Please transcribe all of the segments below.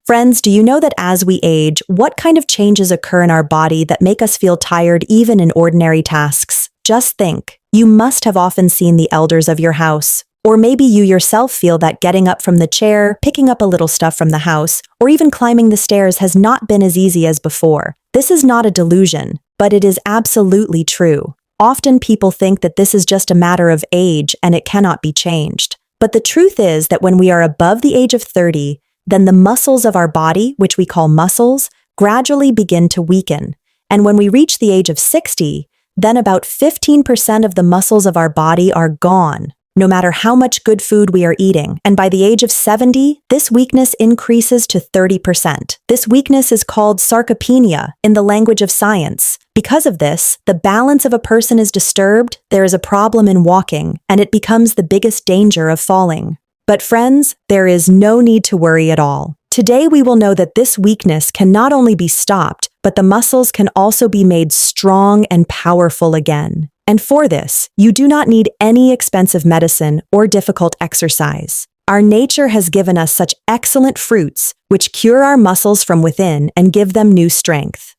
Friends, do you know that as we age, what kind of changes occur in our body that make us feel tired even in ordinary tasks? Just think, you must have often seen the elders of your house. Or maybe you yourself feel that getting up from the chair, picking up a little stuff from the house, or even climbing the stairs has not been as easy as before. This is not a delusion, but it is absolutely true. Often people think that this is just a matter of age and it cannot be changed. But the truth is that when we are above the age of 30, then the muscles of our body, which we call muscles, gradually begin to weaken. And when we reach the age of 60, then about 15% of the muscles of our body are gone, no matter how much good food we are eating. And by the age of 70, this weakness increases to 30%. This weakness is called sarcopenia in the language of science. Because of this, the balance of a person is disturbed, there is a problem in walking, and it becomes the biggest danger of falling. But friends, there is no need to worry at all. Today we will know that this weakness can not only be stopped, but the muscles can also be made strong and powerful again. And for this, you do not need any expensive medicine or difficult exercise. Our nature has given us such excellent fruits, which cure our muscles from within and give them new strength.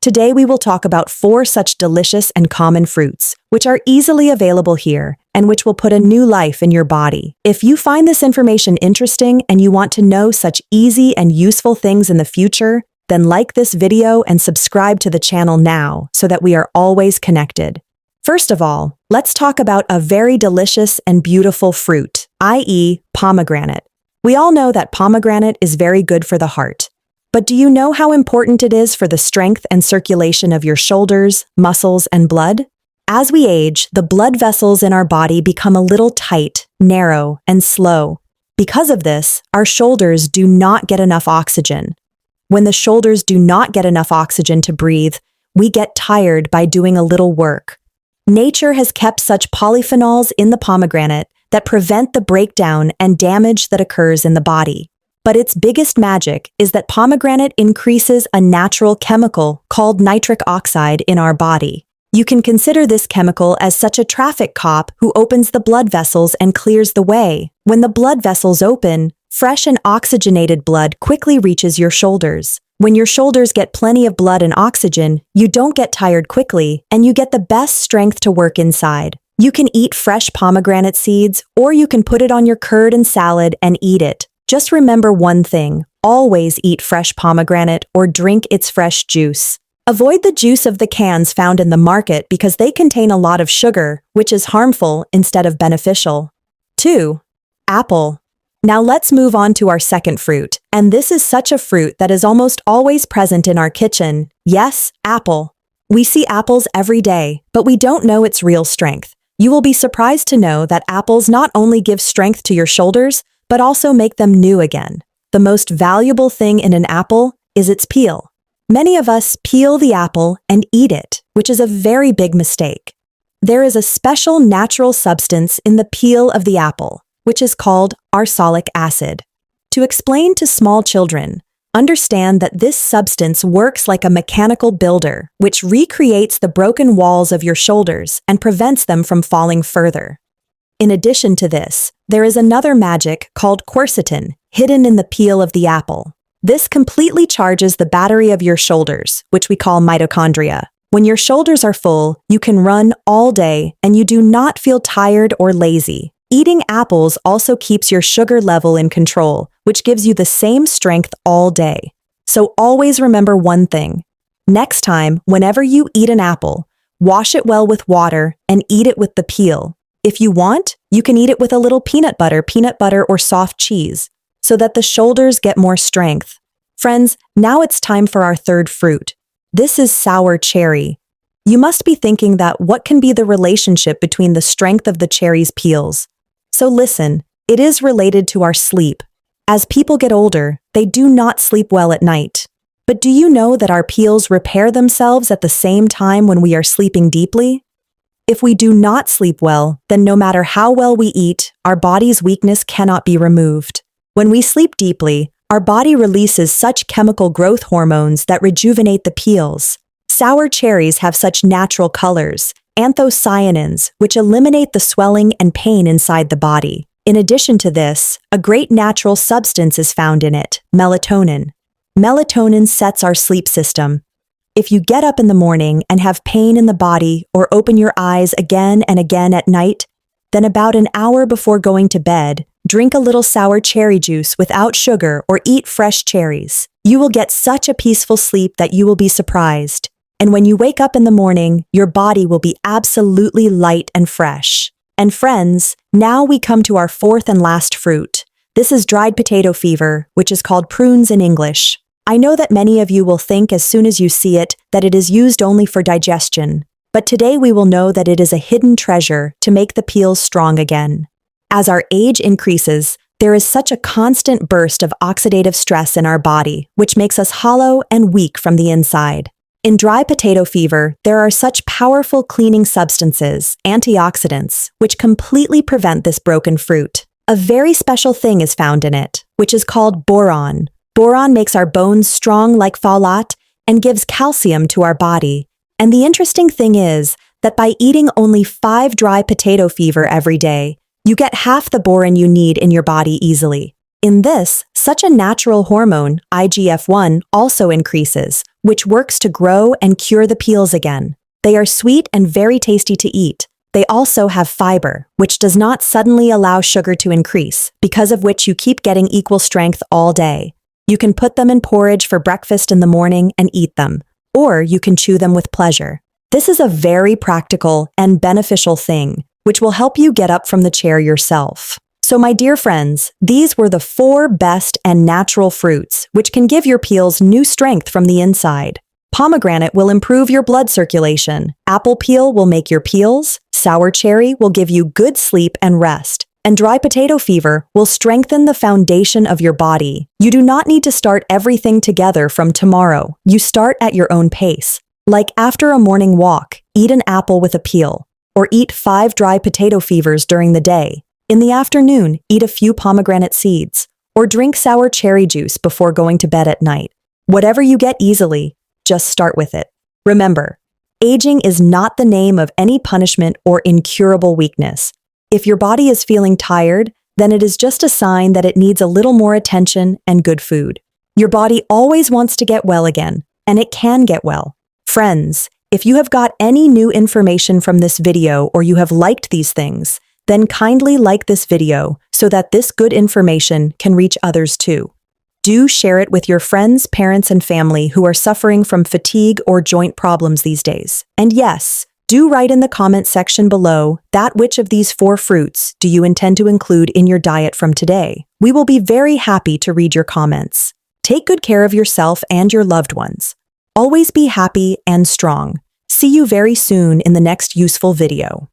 Today we will talk about 4 such delicious and common fruits, which are easily available here and which will put a new life in your body. If you find this information interesting and you want to know such easy and useful things in the future, then like this video and subscribe to the channel now so that we are always connected. First of all, let's talk about a very delicious and beautiful fruit, i.e., pomegranate. We all know that pomegranate is very good for the heart. But do you know how important it is for the strength and circulation of your shoulders, muscles, and blood? As we age, the blood vessels in our body become a little tight, narrow, and slow. Because of this, our shoulders do not get enough oxygen. When the shoulders do not get enough oxygen to breathe, we get tired by doing a little work. Nature has kept such polyphenols in the pomegranate that prevent the breakdown and damage that occurs in the body. But its biggest magic is that pomegranate increases a natural chemical called nitric oxide in our body. You can consider this chemical as such a traffic cop who opens the blood vessels and clears the way. When the blood vessels open, fresh and oxygenated blood quickly reaches your shoulders. When your shoulders get plenty of blood and oxygen, you don't get tired quickly, and you get the best strength to work inside. You can eat fresh pomegranate seeds, or you can put it on your curd and salad and eat it. Just remember one thing, always eat fresh pomegranate or drink its fresh juice. Avoid the juice of the cans found in the market because they contain a lot of sugar, which is harmful instead of beneficial. 2. Apple. Now let's move on to our second fruit, and this is such a fruit that is almost always present in our kitchen. Yes, apple. We see apples every day, but we don't know its real strength. You will be surprised to know that apples not only give strength to your shoulders, but also make them new again. The most valuable thing in an apple is its peel. Many of us peel the apple and eat it, which is a very big mistake. There is a special natural substance in the peel of the apple, which is called oxalic acid. To explain to small children, understand that this substance works like a mechanical builder, which recreates the broken walls of your shoulders and prevents them from falling further. In addition to this, there is another magic called quercetin, hidden in the peel of the apple. This completely charges the battery of your shoulders, which we call mitochondria. When your shoulders are full, you can run all day and you do not feel tired or lazy. Eating apples also keeps your sugar level in control, which gives you the same strength all day. So always remember one thing. Next time, whenever you eat an apple, wash it well with water and eat it with the peel. If you want, you can eat it with a little peanut butter or soft cheese, so that the shoulders get more strength. Friends, now it's time for our third fruit. This is sour cherry. You must be thinking that what can be the relationship between the strength of the cherry's peels? So listen, it is related to our sleep. As people get older, they do not sleep well at night. But do you know that our peels repair themselves at the same time when we are sleeping deeply? If we do not sleep well, then no matter how well we eat, our body's weakness cannot be removed. When we sleep deeply, our body releases such chemical growth hormones that rejuvenate the peels. Sour cherries have such natural colors, anthocyanins, which eliminate the swelling and pain inside the body. In addition to this, a great natural substance is found in it, melatonin. Melatonin sets our sleep system. If you get up in the morning and have pain in the body or open your eyes again and again at night, then about an hour before going to bed, drink a little sour cherry juice without sugar or eat fresh cherries. You will get such a peaceful sleep that you will be surprised. And when you wake up in the morning, your body will be absolutely light and fresh. And friends, now we come to our fourth and last fruit. This is dried potato fever, which is called prunes in English. I know that many of you will think as soon as you see it that it is used only for digestion, but today we will know that it is a hidden treasure to make the peels strong again. As our age increases, there is such a constant burst of oxidative stress in our body, which makes us hollow and weak from the inside. In dry potato fever, there are such powerful cleaning substances, antioxidants, which completely prevent this broken fruit. A very special thing is found in it, which is called boron. Boron makes our bones strong like folate and gives calcium to our body. And the interesting thing is that by eating only 5 dry potato fever every day, you get half the boron you need in your body easily. In this, such a natural hormone, IGF-1, also increases, which works to grow and cure the peels again. They are sweet and very tasty to eat. They also have fiber, which does not suddenly allow sugar to increase, because of which you keep getting equal strength all day. You can put them in porridge for breakfast in the morning and eat them, or you can chew them with pleasure. This is a very practical and beneficial thing, which will help you get up from the chair yourself. So my dear friends, these were the 4 best and natural fruits, which can give your peels new strength from the inside. Pomegranate will improve your blood circulation. Apple peel will make your peels. Sour cherry will give you good sleep and rest. And dry potato fever will strengthen the foundation of your body. You do not need to start everything together from tomorrow. You start at your own pace. Like after a morning walk, eat an apple with a peel, or eat 5 dry potato fevers during the day. In the afternoon, eat a few pomegranate seeds, or drink sour cherry juice before going to bed at night. Whatever you get easily, just start with it. Remember, aging is not the name of any punishment or incurable weakness. If your body is feeling tired, then it is just a sign that it needs a little more attention and good food. Your body always wants to get well again, and it can get well. Friends, if you have got any new information from this video or you have liked these things, then kindly like this video so that this good information can reach others too. Do share it with your friends, parents, and family who are suffering from fatigue or joint problems these days. And yes, do write in the comment section below that which of these 4 fruits do you intend to include in your diet from today. We will be very happy to read your comments. Take good care of yourself and your loved ones. Always be happy and strong. See you very soon in the next useful video.